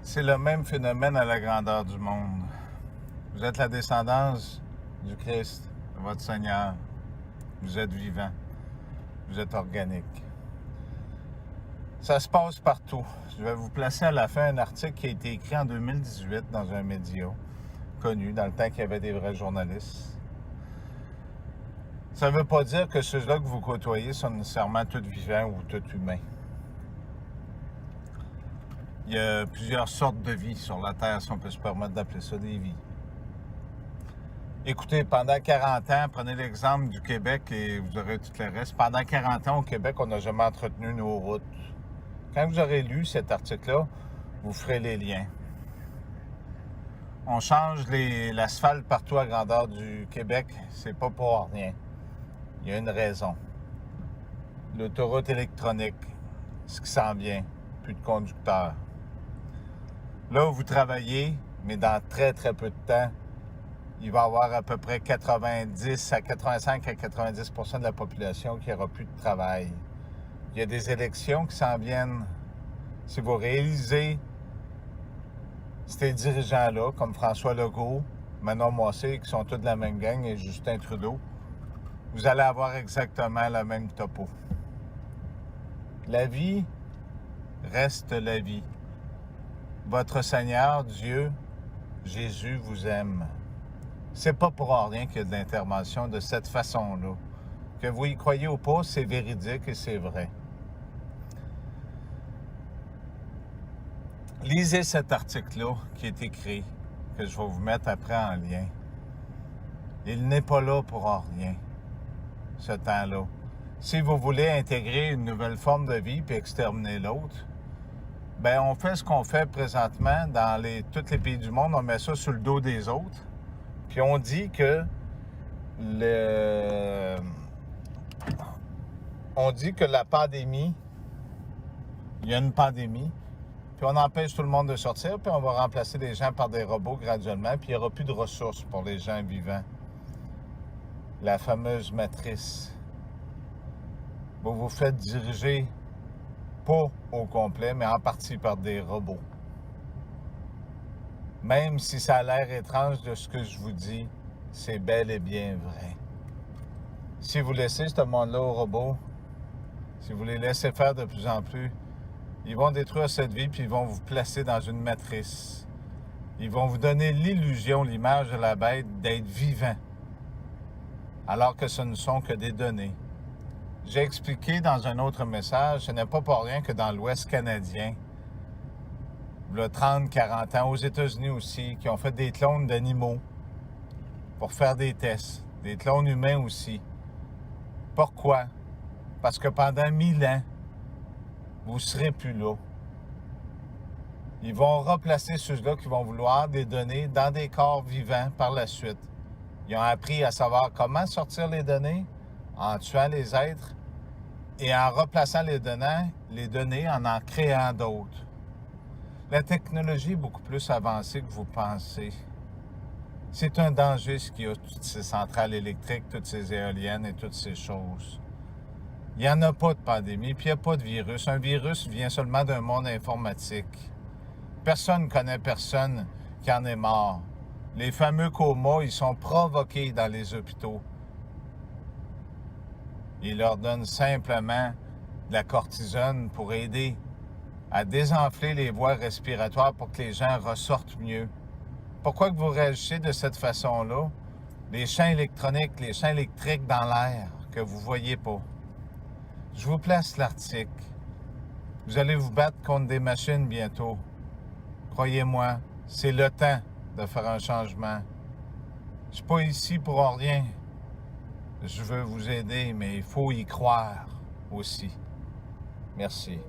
c'est le même phénomène à la grandeur du monde. Vous êtes la descendance du Christ, de votre Seigneur. Vous êtes vivant. Vous êtes organique. Ça se passe partout. Je vais vous placer à la fin un article qui a été écrit en 2018 dans un média connu, dans le temps qu'il y avait des vrais journalistes. Ça ne veut pas dire que ceux-là que vous côtoyez sont nécessairement tous vivants ou tous humains. Il y a plusieurs sortes de vies sur la Terre, si on peut se permettre d'appeler ça des vies. Écoutez, pendant 40 ans, prenez l'exemple du Québec et vous aurez tout le reste. Pendant 40 ans, au Québec, on n'a jamais entretenu nos routes. Quand vous aurez lu cet article-là, vous ferez les liens. On change l'asphalte partout à grandeur du Québec, c'est pas pour rien. Il y a une raison. L'autoroute électronique, ce qui s'en vient, plus de conducteurs. Là où vous travaillez, mais dans très très peu de temps, il va y avoir à peu près 90 à 85 à 90 % de la population qui n'aura plus de travail. Il y a des élections qui s'en viennent. Si vous réalisez ces dirigeants-là, comme François Legault, Manon Massé, qui sont tous de la même gang, et Justin Trudeau, vous allez avoir exactement la même topo. La vie reste la vie. Votre Seigneur, Dieu, Jésus vous aime. C'est pas pour rien qu'il y a de l'intervention de cette façon-là. Que vous y croyez ou pas, c'est véridique et c'est vrai. Lisez cet article-là qui est écrit, que je vais vous mettre après en lien. Il n'est pas là pour rien, ce temps-là. Si vous voulez intégrer une nouvelle forme de vie puis exterminer l'autre, ben on fait ce qu'on fait présentement dans tous les pays du monde, on met ça sur le dos des autres, puis on dit que la pandémie, il y a une pandémie, puis on empêche tout le monde de sortir, puis on va remplacer les gens par des robots graduellement, puis il n'y aura plus de ressources pour les gens vivants. La fameuse matrice. Vous vous faites diriger, pas au complet, mais en partie par des robots. Même si ça a l'air étrange de ce que je vous dis, c'est bel et bien vrai. Si vous laissez ce monde-là aux robots, si vous les laissez faire de plus en plus, ils vont détruire cette vie puis ils vont vous placer dans une matrice. Ils vont vous donner l'illusion, l'image de la bête d'être vivant, alors que ce ne sont que des données. J'ai expliqué dans un autre message, ce n'est pas pour rien que dans l'Ouest canadien, il y a 30, 40 ans, aux États-Unis aussi, qui ont fait des clones d'animaux pour faire des tests, des clones humains aussi. Pourquoi? Parce que pendant 1000 ans, vous ne serez plus là. Ils vont replacer ceux-là qui vont vouloir des données dans des corps vivants par la suite. Ils ont appris à savoir comment sortir les données en tuant les êtres et en replaçant les données en créant d'autres. La technologie est beaucoup plus avancée que vous pensez. C'est un danger ce qu'il y a, toutes ces centrales électriques, toutes ces éoliennes et toutes ces choses. Il n'y en a pas de pandémie, puis il n'y a pas de virus. Un virus vient seulement d'un monde informatique. Personne ne connaît personne qui en est mort. Les fameux comas, ils sont provoqués dans les hôpitaux. Ils leur donnent simplement de la cortisone pour aider à désenfler les voies respiratoires pour que les gens ressortent mieux. Pourquoi que vous réagissez de cette façon-là? Les champs électroniques, les champs électriques dans l'air que vous ne voyez pas. Je vous place l'article. Vous allez vous battre contre des machines bientôt. Croyez-moi, c'est le temps de faire un changement. Je ne suis pas ici pour rien. Je veux vous aider, mais il faut y croire aussi. Merci.